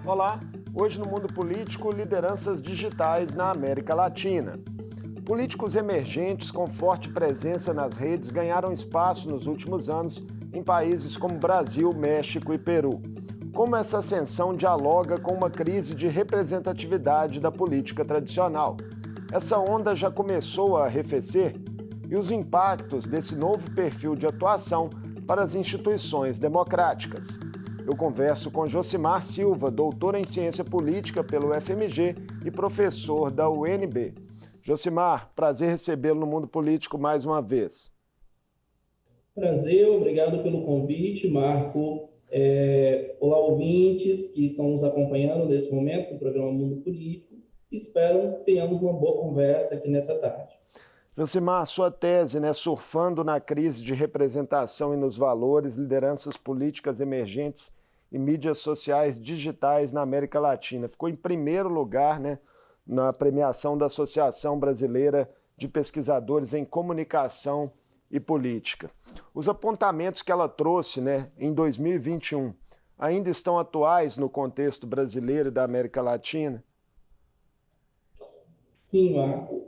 Olá, hoje no mundo político, lideranças digitais na América Latina. Políticos emergentes com forte presença nas redes ganharam espaço nos últimos anos em países como Brasil, México e Peru. Como essa ascensão dialoga com uma crise de representatividade da política tradicional? Essa onda já começou a arrefecer? E os impactos desse novo perfil de atuação para as instituições democráticas? Eu converso com Josimar Silva, doutor em Ciência Política pelo FMG e professor da UNB. Josimar, prazer recebê-lo no Mundo Político mais uma vez. Prazer, obrigado pelo convite, Marco. Olá, ouvintes que estão nos acompanhando nesse momento no programa Mundo Político. Espero que tenhamos uma boa conversa aqui nessa tarde. Josimar, sua tese, surfando na crise de representação e nos valores, lideranças políticas emergentes e mídias sociais digitais na América Latina. Ficou em primeiro lugar, na premiação da Associação Brasileira de Pesquisadores em Comunicação e Política. Os apontamentos que ela trouxe, em 2021 ainda estão atuais no contexto brasileiro e da América Latina? Sim, Marco.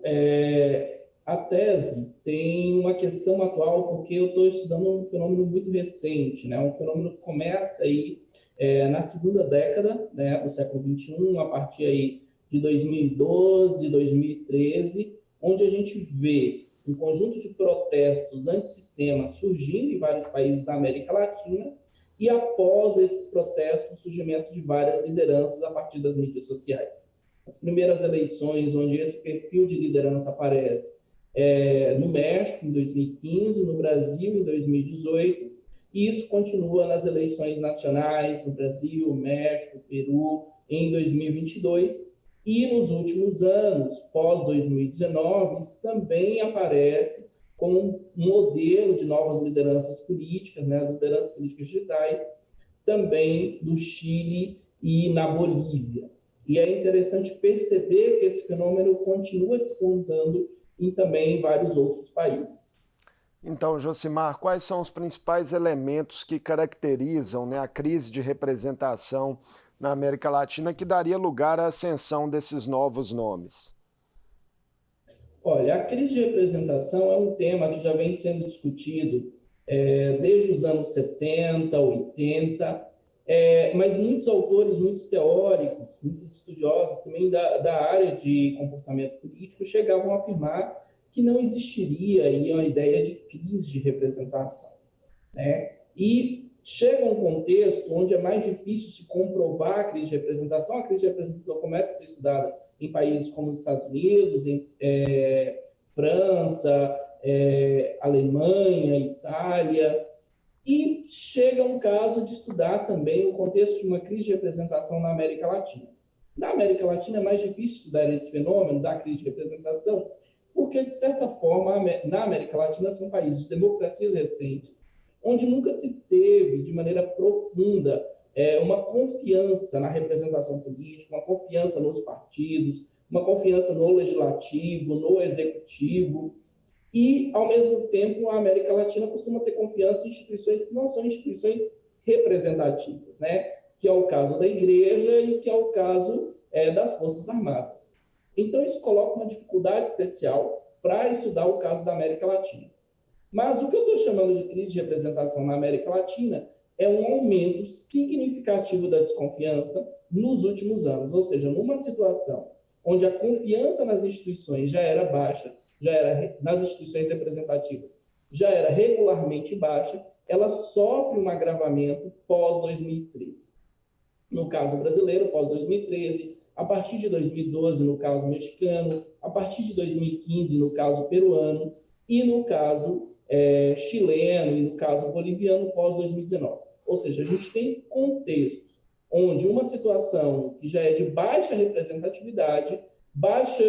A tese tem uma questão atual porque eu estou estudando um fenômeno muito recente, um fenômeno que começa aí na segunda década, do século XXI, a partir aí de 2012, 2013, onde a gente vê um conjunto de protestos antissistema surgindo em vários países da América Latina e, após esses protestos, o surgimento de várias lideranças a partir das mídias sociais. As primeiras eleições onde esse perfil de liderança aparece no México, em 2015, no Brasil, em 2018, e isso continua nas eleições nacionais no Brasil, México, Peru, em 2022, e nos últimos anos, pós-2019, isso também aparece como um modelo de novas lideranças políticas, as lideranças políticas digitais, também no Chile e na Bolívia. E é interessante perceber que esse fenômeno continua despontando também em vários outros países. Então, Josimar, quais são os principais elementos que caracterizam a crise de representação na América Latina que daria lugar à ascensão desses novos nomes? Olha, a crise de representação é um tema que já vem sendo discutido desde os anos 70, 80, mas muitos autores, muitos teóricos, muitos estudiosos também da área de comportamento político chegavam a afirmar que não existiria aí uma ideia de crise de representação, E chega um contexto onde é mais difícil se comprovar a crise de representação. A crise de representação começa a ser estudada em países como os Estados Unidos, em França, Alemanha, Itália, e chega um caso de estudar também o contexto de uma crise de representação na América Latina. Na América Latina é mais difícil estudar esse fenômeno da crise de representação, porque, de certa forma, na América Latina são países de democracias recentes, onde nunca se teve, de maneira profunda, uma confiança na representação política, uma confiança nos partidos, uma confiança no legislativo, no executivo. E, ao mesmo tempo, a América Latina costuma ter confiança em instituições que não são instituições representativas, que é o caso da igreja e que é o caso das Forças Armadas. Então, isso coloca uma dificuldade especial para estudar o caso da América Latina. Mas o que eu estou chamando de crise de representação na América Latina é um aumento significativo da desconfiança nos últimos anos, ou seja, numa situação onde a confiança nas instituições já era baixa, nas instituições representativas, já era regularmente baixa, ela sofre um agravamento pós-2013. No caso brasileiro, pós-2013, a partir de 2012, no caso mexicano, a partir de 2015, no caso peruano, e no caso chileno e no caso boliviano, pós-2019. Ou seja, a gente tem contextos onde uma situação que já é de baixa representatividade, baixa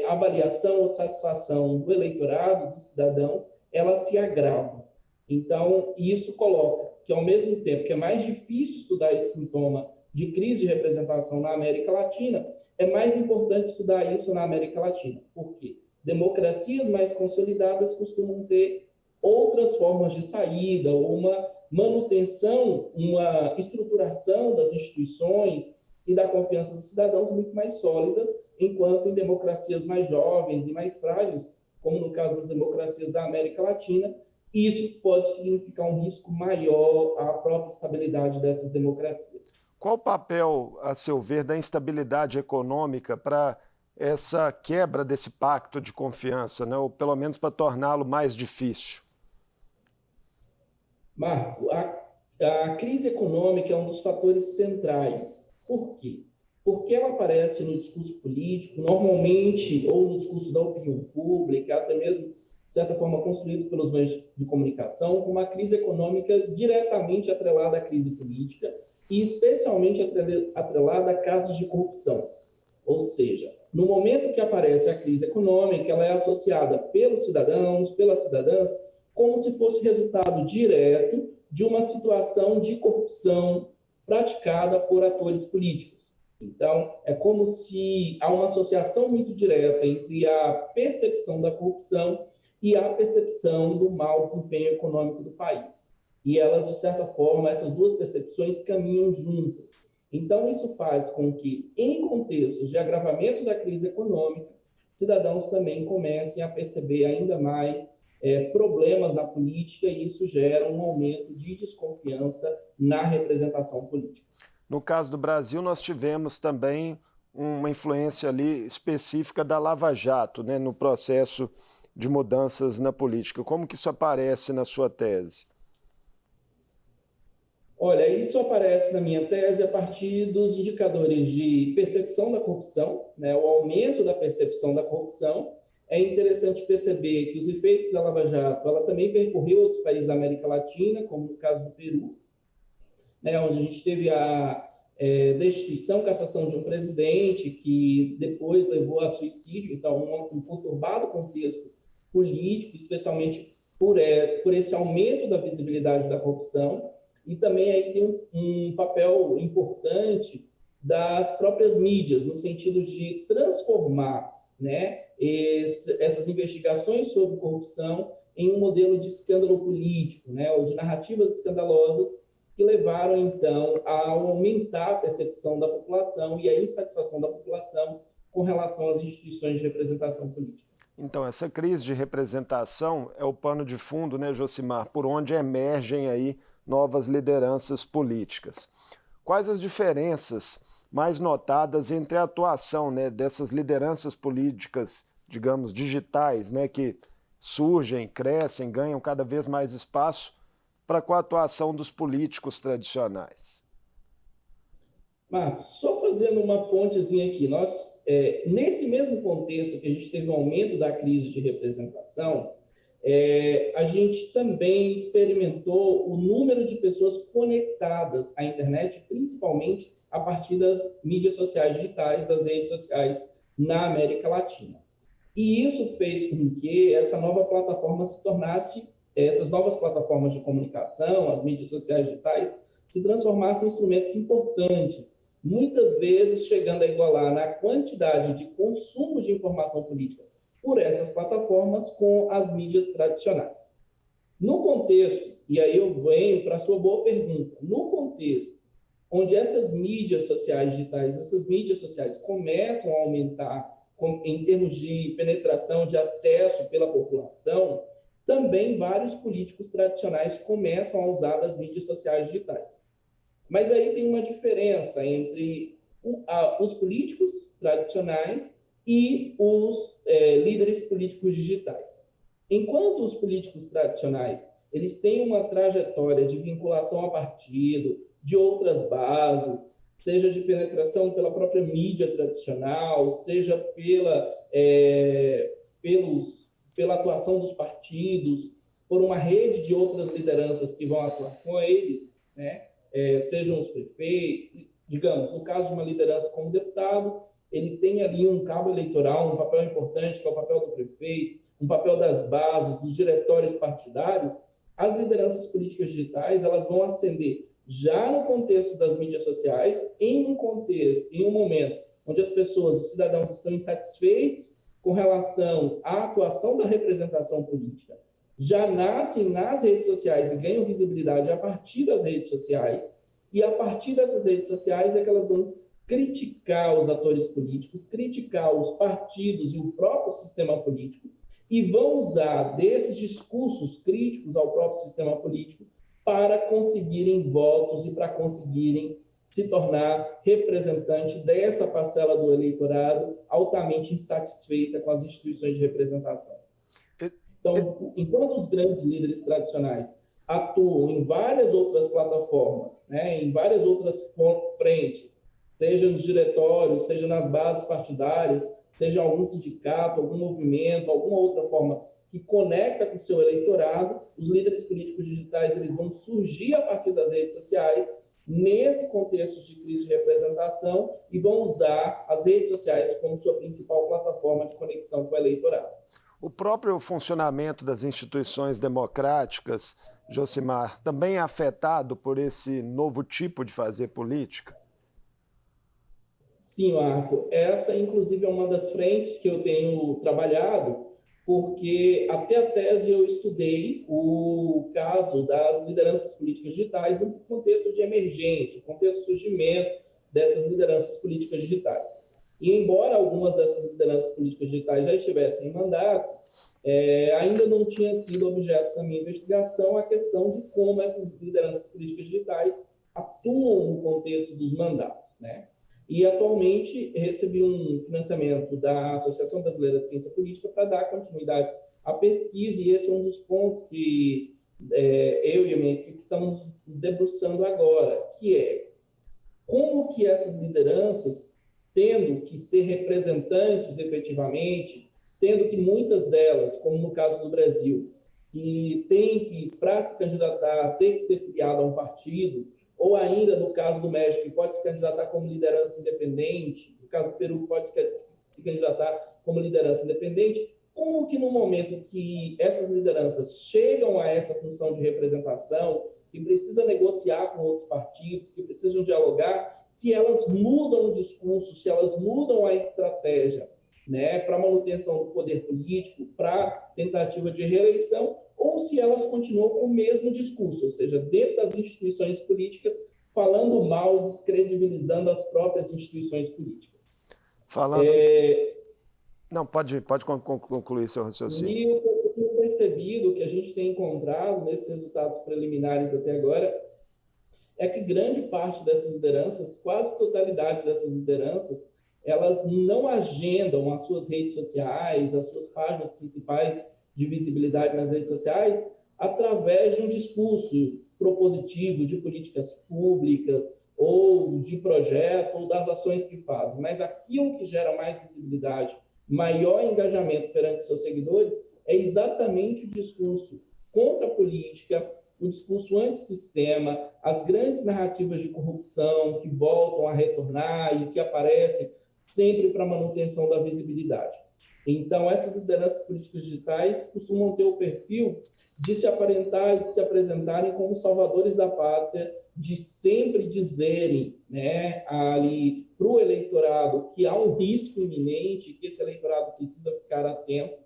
avaliação ou satisfação do eleitorado, dos cidadãos, ela se agrava. Então, isso coloca que, ao mesmo tempo que é mais difícil estudar esse sintoma de crise de representação na América Latina, é mais importante estudar isso na América Latina. Por quê? Democracias mais consolidadas costumam ter outras formas de saída, ou uma manutenção, uma estruturação das instituições e da confiança dos cidadãos muito mais sólidas, enquanto em democracias mais jovens e mais frágeis, como no caso das democracias da América Latina, isso pode significar um risco maior à própria estabilidade dessas democracias. Qual o papel, a seu ver, da instabilidade econômica para essa quebra desse pacto de confiança, né? Ou pelo menos para torná-lo mais difícil? Marco, a crise econômica é um dos fatores centrais. Por quê? Porque ela aparece no discurso político, normalmente, ou no discurso da opinião pública, até mesmo, de certa forma, construído pelos meios de comunicação, com uma crise econômica diretamente atrelada à crise política e especialmente atrelada a casos de corrupção. Ou seja, no momento que aparece a crise econômica, ela é associada pelos cidadãos, pelas cidadãs, como se fosse resultado direto de uma situação de corrupção praticada por atores políticos. Então, é como se há uma associação muito direta entre a percepção da corrupção e a percepção do mau desempenho econômico do país. E elas, de certa forma, essas duas percepções caminham juntas. Então, isso faz com que, em contextos de agravamento da crise econômica, cidadãos também comecem a perceber ainda mais problemas na política, e isso gera um aumento de desconfiança na representação política. No caso do Brasil, nós tivemos também uma influência ali específica da Lava Jato, né, no processo de mudanças na política. Como que isso aparece na sua tese? Olha, isso aparece na minha tese a partir dos indicadores de percepção da corrupção, né, o aumento da percepção da corrupção. É interessante perceber que os efeitos da Lava Jato, ela também percorreu outros países da América Latina, como no caso do Peru, né, onde a gente teve a destituição, cassação de um presidente, que depois levou a suicídio. Então, um conturbado contexto político, especialmente por esse aumento da visibilidade da corrupção. E também aí tem um papel importante das próprias mídias, no sentido de transformar, né, essas investigações sobre corrupção em um modelo de escândalo político, né, ou de narrativas escandalosas, que levaram, então, a aumentar a percepção da população e a insatisfação da população com relação às instituições de representação política. Então, essa crise de representação é o pano de fundo, né, Josimar, por onde emergem aí novas lideranças políticas. Quais as diferenças mais notadas entre a atuação, né, dessas lideranças políticas, digamos, digitais, né, que surgem, crescem, ganham cada vez mais espaço, para com a atuação dos políticos tradicionais? Marcos, só fazendo uma pontezinha aqui, nós, nesse mesmo contexto que a gente teve um aumento da crise de representação, a gente também experimentou o número de pessoas conectadas à internet, principalmente a partir das mídias sociais digitais, das redes sociais na América Latina. E isso fez com que essa nova plataforma se tornasse, essas novas plataformas de comunicação, as mídias sociais digitais, se transformassem em instrumentos importantes, muitas vezes chegando a igualar na quantidade de consumo de informação política por essas plataformas com as mídias tradicionais. No contexto, e aí eu venho para a sua boa pergunta, no contexto onde essas mídias sociais digitais, essas mídias sociais começam a aumentar em termos de penetração, de acesso pela população, também vários políticos tradicionais começam a usar as mídias sociais digitais. Mas aí tem uma diferença entre os políticos tradicionais e os líderes políticos digitais. Enquanto os políticos tradicionais eles têm uma trajetória de vinculação a partido, de outras bases, seja de penetração pela própria mídia tradicional, seja pela atuação dos partidos, por uma rede de outras lideranças que vão atuar com eles, né? Sejam os prefeitos, digamos, no caso de uma liderança como deputado, ele tem ali um cabo eleitoral, um papel importante, que é o papel do prefeito, um papel das bases, dos diretórios partidários. As lideranças políticas digitais, elas vão ascender já no contexto das mídias sociais, em um momento onde as pessoas, os cidadãos estão insatisfeitos com relação à atuação da representação política, já nascem nas redes sociais e ganham visibilidade a partir das redes sociais, e a partir dessas redes sociais é que elas vão criticar os atores políticos, criticar os partidos e o próprio sistema político, e vão usar desses discursos críticos ao próprio sistema político para conseguirem votos e para conseguirem se tornar representante dessa parcela do eleitorado altamente insatisfeita com as instituições de representação. Então, enquanto os grandes líderes tradicionais atuam em várias outras plataformas, né, em várias outras frentes, seja nos diretórios, seja nas bases partidárias, seja algum sindicato, algum movimento, alguma outra forma que conecta com o seu eleitorado, os líderes políticos digitais eles vão surgir a partir das redes sociais, nesse contexto de crise de representação, e vão usar as redes sociais como sua principal plataforma de conexão com o eleitorado. O próprio funcionamento das instituições democráticas, Josimar, também é afetado por esse novo tipo de fazer política? Sim, Marco. Essa, inclusive, é uma das frentes que eu tenho trabalhado, porque até a tese eu estudei o caso das lideranças políticas digitais no contexto de emergência, no contexto de surgimento dessas lideranças políticas digitais. E embora algumas dessas lideranças políticas digitais já estivessem em mandato, ainda não tinha sido objeto da minha investigação a questão de como essas lideranças políticas digitais atuam no contexto dos mandatos, né? E, atualmente, recebi um financiamento da Associação Brasileira de Ciência Política para dar continuidade à pesquisa, e esse é um dos pontos que eu e a minha equipe estamos debruçando agora, que é como que essas lideranças, tendo que ser representantes efetivamente, tendo que muitas delas, como no caso do Brasil, que tem que, para se candidatar, ter que ser filiado a um partido, ou ainda, no caso do México, que pode se candidatar como liderança independente, no caso do Peru, pode se candidatar como liderança independente, como que no momento que essas lideranças chegam a essa função de representação e precisa negociar com outros partidos, que precisam dialogar, se elas mudam o discurso, se elas mudam a estratégia, né, para manutenção do poder político, para tentativa de reeleição, ou se elas continuam com o mesmo discurso, ou seja, dentro das instituições políticas, falando mal, descredibilizando as próprias instituições políticas. Falando... Não, pode concluir seu raciocínio. E eu tenho percebido, que a gente tem encontrado nesses resultados preliminares até agora, é que grande parte dessas lideranças, quase totalidade dessas lideranças, elas não agendam as suas redes sociais, as suas páginas principais de visibilidade nas redes sociais, através de um discurso propositivo de políticas públicas, ou de projeto, ou das ações que fazem. Mas aquilo que gera mais visibilidade, maior engajamento perante seus seguidores, é exatamente o discurso contra a política, o discurso antissistema, as grandes narrativas de corrupção que voltam a retornar e que aparecem sempre para a manutenção da visibilidade. Então, essas lideranças políticas digitais costumam ter o perfil de se aparentar e de se apresentarem como salvadores da pátria, de sempre dizerem, né, ali para o eleitorado que há um risco iminente, que esse eleitorado precisa ficar atento,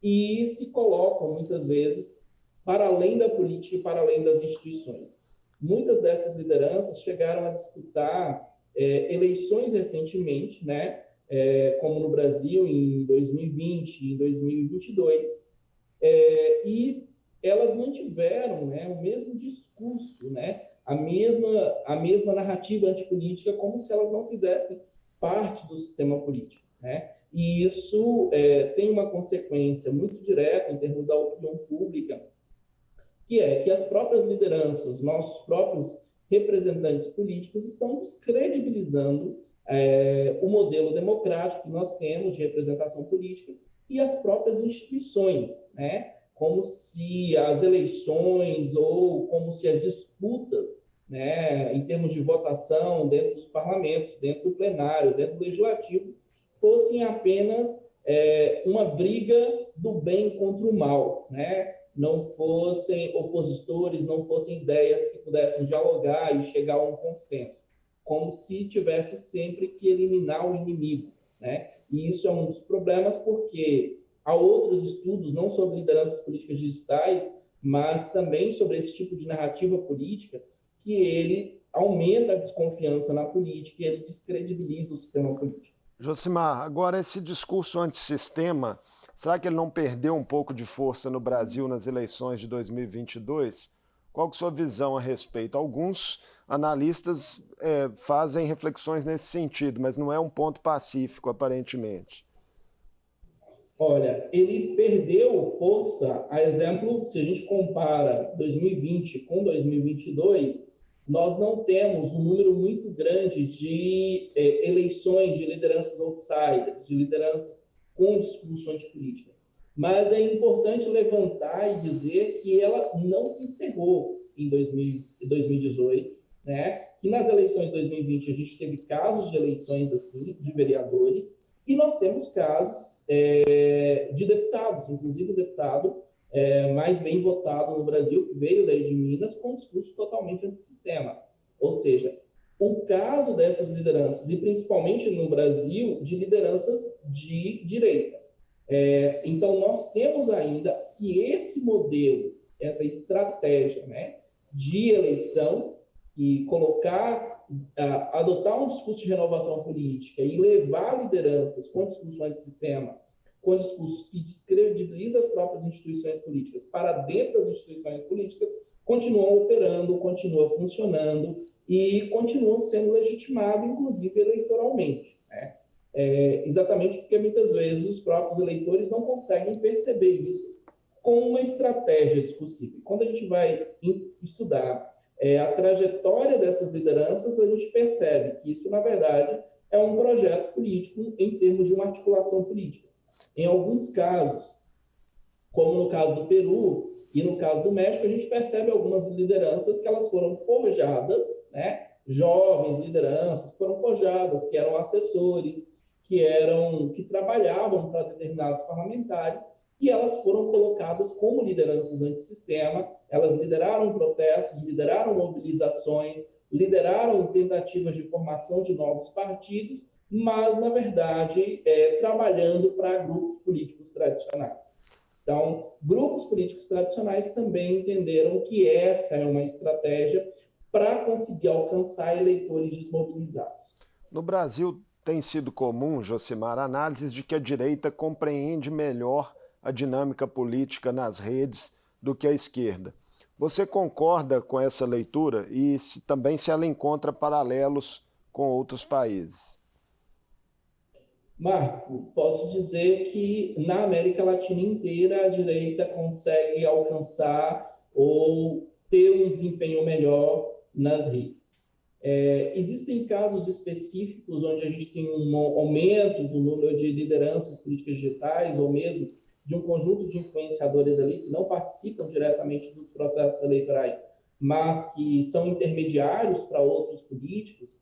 e se colocam, muitas vezes, para além da política e para além das instituições. Muitas dessas lideranças chegaram a disputar eleições recentemente, né, como no Brasil em 2020 e 2022, e elas mantiveram, né, o mesmo discurso, né, a mesma narrativa antipolítica, como se elas não fizessem parte do sistema político, né? E isso tem uma consequência muito direta em termos da opinião pública, que é que as próprias lideranças, nossos próprios representantes políticos, estão descredibilizando o modelo democrático que nós temos de representação política e as próprias instituições, né? Como se as eleições ou como se as disputas, né, em termos de votação dentro dos parlamentos, dentro do plenário, dentro do legislativo, fossem apenas uma briga do bem contra o mal, né? Não fossem opositores, não fossem ideias que pudessem dialogar e chegar a um consenso, como se tivesse sempre que eliminar o inimigo, né? E isso é um dos problemas, porque há outros estudos, não sobre lideranças políticas digitais, mas também sobre esse tipo de narrativa política, que ele aumenta a desconfiança na política e ele descredibiliza o sistema político. Josimar, agora esse discurso antissistema, será que ele não perdeu um pouco de força no Brasil nas eleições de 2022? Qual que é a sua visão a respeito? Alguns analistas fazem reflexões nesse sentido, mas não é um ponto pacífico, aparentemente. Olha, ele perdeu força, a exemplo, se a gente compara 2020 com 2022, nós não temos um número muito grande de eleições de lideranças outsiders, de lideranças com discurso antipolítica. Mas é importante levantar e dizer que ela não se encerrou em 2018, né? Que nas eleições de 2020 a gente teve casos de eleições assim, de vereadores, e nós temos casos de deputados, inclusive o deputado mais bem votado no Brasil, que veio daí de Minas, com um discurso totalmente antissistema. Ou seja, o caso dessas lideranças, e principalmente no Brasil, de lideranças de direita. Então, nós temos ainda que esse modelo, essa estratégia, né, de eleição e adotar um discurso de renovação política e levar lideranças com discurso antissistema, com discursos que descredibilizam as próprias instituições políticas para dentro das instituições políticas, continuam operando, continuam funcionando e continuam sendo legitimados, inclusive eleitoralmente, né? Exatamente porque muitas vezes os próprios eleitores não conseguem perceber isso com uma estratégia discursiva. Quando a gente vai estudar a trajetória dessas lideranças, a gente percebe que isso, na verdade, é um projeto político em termos de uma articulação política. Em alguns casos, como no caso do Peru e no caso do México, a gente percebe algumas lideranças que elas foram forjadas, né? Jovens lideranças foram forjadas, que eram assessores, que trabalhavam para determinados parlamentares, e elas foram colocadas como lideranças antissistema. Elas lideraram protestos, lideraram mobilizações, lideraram tentativas de formação de novos partidos, mas, na verdade, trabalhando para grupos políticos tradicionais. Então, grupos políticos tradicionais também entenderam que essa é uma estratégia para conseguir alcançar eleitores desmobilizados. No Brasil, tem sido comum, Josimar, análises de que a direita compreende melhor a dinâmica política nas redes do que a esquerda. Você concorda com essa leitura e também se ela encontra paralelos com outros países? Marco, posso dizer que na América Latina inteira a direita consegue alcançar ou ter um desempenho melhor nas redes. Existem casos específicos onde a gente tem um aumento do número de lideranças políticas digitais ou mesmo de um conjunto de influenciadores ali que não participam diretamente dos processos eleitorais, mas que são intermediários para outros políticos,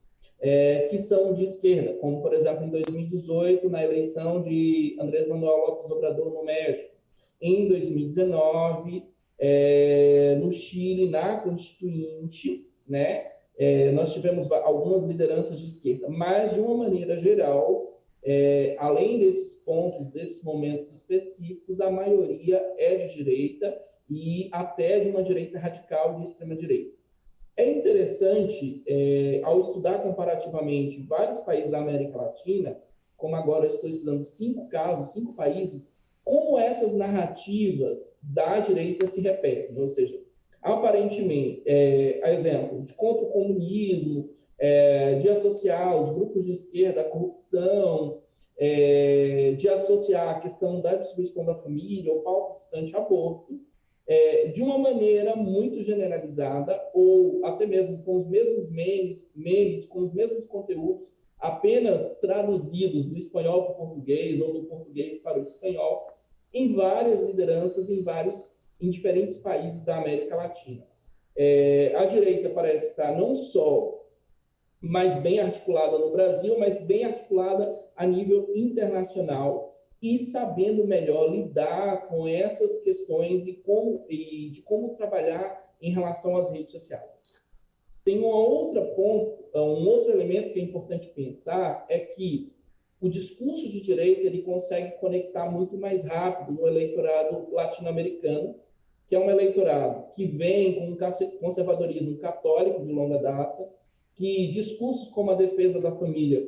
que são de esquerda, como, por exemplo, em 2018, na eleição de Andrés Manuel López Obrador no México, em 2019, no Chile, na Constituinte, né, nós tivemos algumas lideranças de esquerda, mas, de uma maneira geral, além desses pontos, desses momentos específicos, a maioria é de direita e até de uma direita radical de extrema-direita. É interessante, ao estudar comparativamente vários países da América Latina, como agora eu estou estudando 5 casos, 5 países, como essas narrativas da direita se repetem. Ou seja, aparentemente, a exemplo, de contra o comunismo, de associar os grupos de esquerda à corrupção, de associar a questão da distribuição da família ou pautas anti-aborto, de uma maneira muito generalizada, ou até mesmo com os mesmos memes, com os mesmos conteúdos, apenas traduzidos do espanhol para o português ou do português para o espanhol, em várias lideranças, em diferentes países da América Latina. A direita parece estar não só mais bem articulada no Brasil, mas bem articulada a nível internacional, e sabendo melhor lidar com essas questões e de como trabalhar em relação às redes sociais. Tem um outro elemento que é importante pensar, é que o discurso de direita ele consegue conectar muito mais rápido no eleitorado latino-americano, que é um eleitorado que vem com um conservadorismo católico de longa data, que discursos como a defesa da família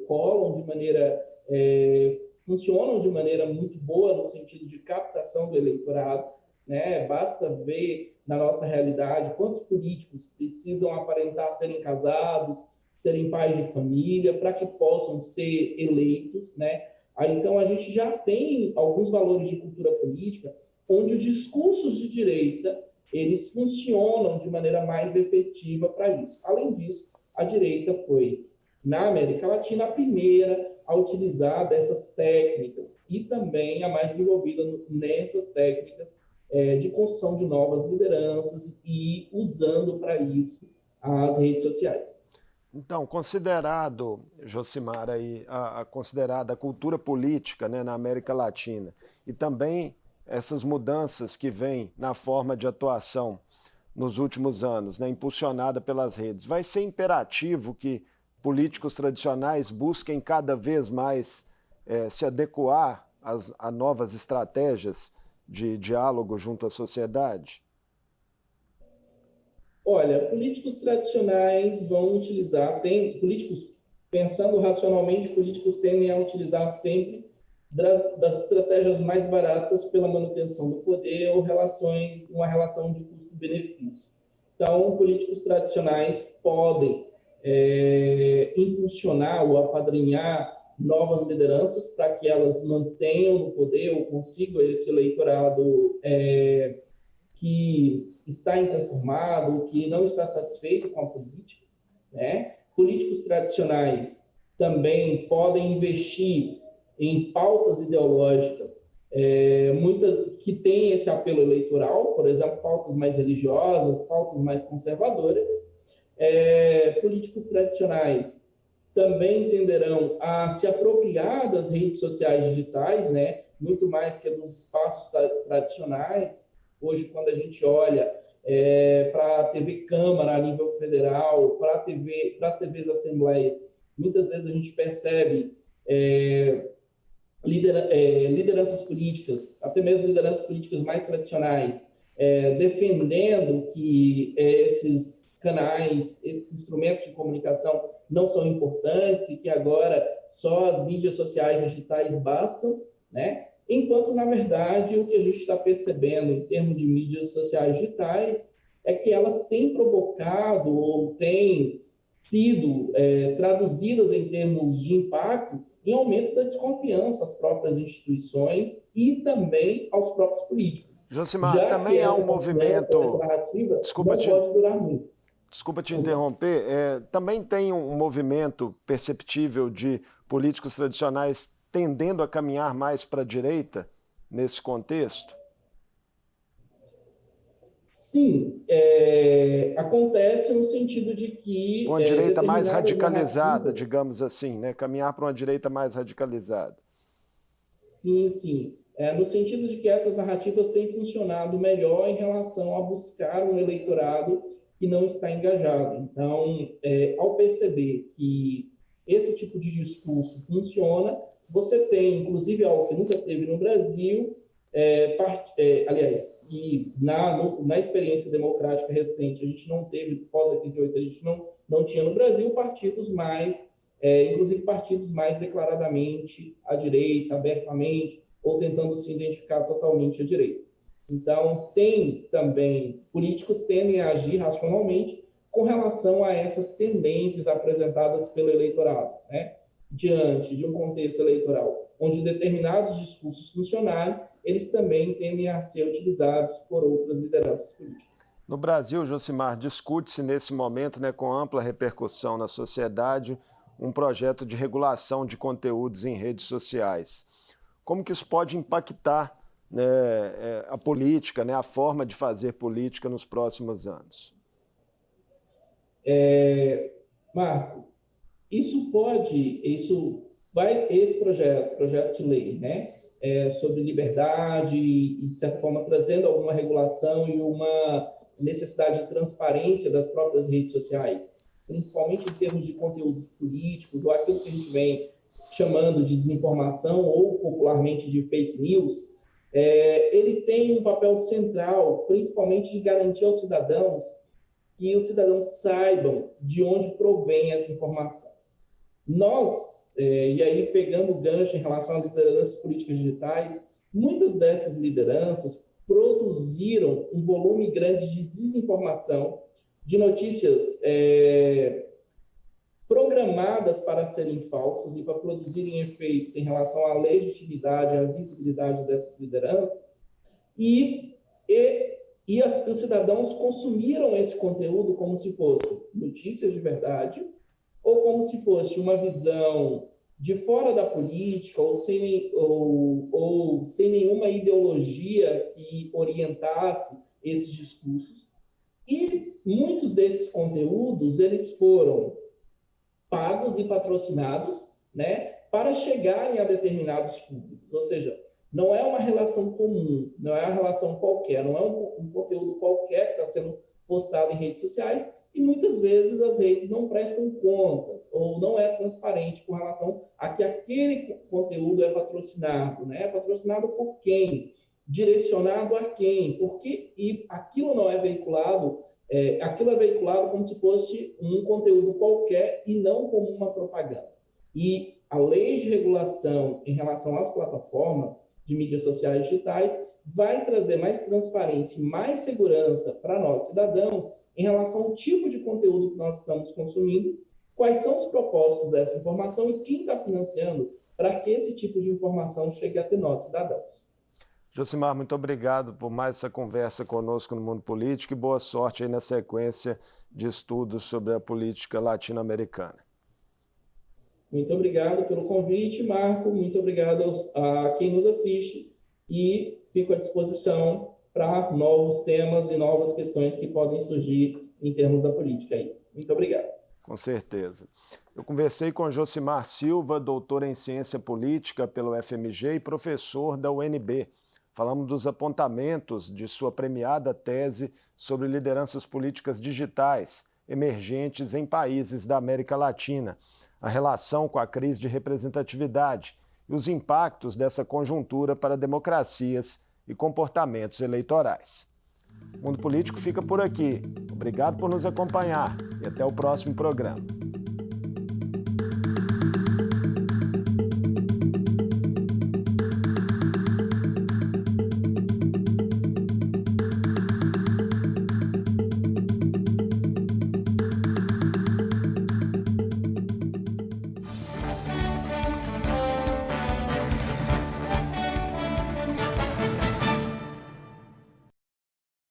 funcionam de maneira muito boa no sentido de captação do eleitorado, né? Basta ver na nossa realidade quantos políticos precisam aparentar serem casados, serem pais de família, para que possam ser eleitos, né? Aí, então, a gente já tem alguns valores de cultura política onde os discursos de direita eles funcionam de maneira mais efetiva para isso. Além disso, a direita foi, na América Latina, a primeira a utilizar dessas técnicas e também a mais envolvida nessas técnicas de construção de novas lideranças e usando para isso as redes sociais. Então, considerado, Josimar, aí, considerada a cultura política, né, na América Latina e também essas mudanças que vêm na forma de atuação nos últimos anos, né, impulsionada pelas redes, vai ser imperativo que políticos tradicionais busquem cada vez mais se adequar a novas estratégias de diálogo junto à sociedade? Olha, políticos tradicionais vão utilizar, pensando racionalmente, políticos tendem a utilizar sempre das estratégias mais baratas pela manutenção do poder ou uma relação de custo-benefício. Então, políticos tradicionais podem impulsionar ou apadrinhar novas lideranças para que elas mantenham no poder ou consigam esse eleitorado que está inconformado, que não está satisfeito com a política, né? Políticos tradicionais também podem investir em pautas ideológicas muitas que têm esse apelo eleitoral, por exemplo, pautas mais religiosas, pautas mais conservadoras. Políticos tradicionais também tenderão a se apropriar das redes sociais digitais, né? Muito mais que dos espaços tradicionais. Hoje, quando a gente olha para a TV Câmara a nível federal, para as TVs Assembleias, muitas vezes a gente percebe lideranças políticas, até mesmo lideranças políticas mais tradicionais, defendendo que esses canais, esses instrumentos de comunicação não são importantes e que agora só as mídias sociais digitais bastam, né? Enquanto, na verdade, o que a gente está percebendo em termos de mídias sociais digitais é que elas têm provocado ou têm sido traduzidas em termos de impacto em aumento da desconfiança às próprias instituições e também aos próprios políticos. Josimar, Já também que há essa um movimento. narrativa não pode durar muito. Desculpa te interromper, também tem um movimento perceptível de políticos tradicionais tendendo a caminhar mais para a direita nesse contexto? Sim, acontece no sentido de que Uma direita mais determinadas radicalizada, narrativas. digamos assim, né? Caminhar para uma direita mais radicalizada. Sim, sim. No sentido de que essas narrativas têm funcionado melhor em relação a buscar um eleitorado que não está engajado. Então, ao perceber que esse tipo de discurso funciona, você tem, inclusive, algo que nunca teve no Brasil, aliás, que na experiência democrática recente a gente não teve, pós-88, a gente não tinha no Brasil partidos mais inclusive partidos mais declaradamente à direita, abertamente, ou tentando se identificar totalmente à direita. Então, políticos tendem a agir racionalmente com relação a essas tendências apresentadas pelo eleitorado, né? Diante de um contexto eleitoral onde determinados discursos funcionarem, eles também tendem a ser utilizados por outras lideranças políticas. No Brasil, Josimar, discute-se nesse momento, né, com ampla repercussão na sociedade, um projeto de regulação de conteúdos em redes sociais. Como que isso pode impactar, né, a política, né, a forma de fazer política nos próximos anos? Marco, esse projeto de lei, né, sobre liberdade e, de certa forma, trazendo alguma regulação e uma necessidade de transparência das próprias redes sociais, principalmente em termos de conteúdos políticos, ou aquilo que a gente vem chamando de desinformação ou popularmente de fake news, ele tem um papel central, principalmente de garantir aos cidadãos que os cidadãos saibam de onde provém essa informação. Nós, e aí pegando o gancho em relação às lideranças políticas digitais, muitas dessas lideranças produziram um volume grande de desinformação, de notícias programadas para serem falsas e para produzirem efeitos em relação à legitimidade, à visibilidade dessas lideranças, os cidadãos consumiram esse conteúdo como se fosse notícias de verdade, ou como se fosse uma visão de fora da política, ou sem nenhuma ideologia que orientasse esses discursos. E muitos desses conteúdos, eles foram pagos e patrocinados, né, para chegarem a determinados públicos. Ou seja, não é uma relação comum, não é uma relação qualquer, não é um conteúdo qualquer que está sendo postado em redes sociais, e muitas vezes as redes não prestam contas, ou não é transparente com relação a que aquele conteúdo é patrocinado, né? É patrocinado por quem? Direcionado a quem? Porque aquilo não é veiculado, aquilo é veiculado como se fosse um conteúdo qualquer e não como uma propaganda. E a lei de regulação em relação às plataformas de mídias sociais digitais vai trazer mais transparência e mais segurança para nós, cidadãos, em relação ao tipo de conteúdo que nós estamos consumindo, quais são os propósitos dessa informação e quem está financiando para que esse tipo de informação chegue até nós, cidadãos. Josimar, muito obrigado por mais essa conversa conosco no Mundo Político e boa sorte aí na sequência de estudos sobre a política latino-americana. Muito obrigado pelo convite, Marco. Muito obrigado a quem nos assiste e fico à disposição para novos temas e novas questões que podem surgir em termos da política aí. Muito obrigado. Com certeza. Eu conversei com Josimar Silva, doutor em Ciência Política pelo FMG e professor da UNB. Falamos dos apontamentos de sua premiada tese sobre lideranças políticas digitais emergentes em países da América Latina, a relação com a crise de representatividade e os impactos dessa conjuntura para democracias e comportamentos eleitorais. O Mundo Político fica por aqui. Obrigado por nos acompanhar e até o próximo programa.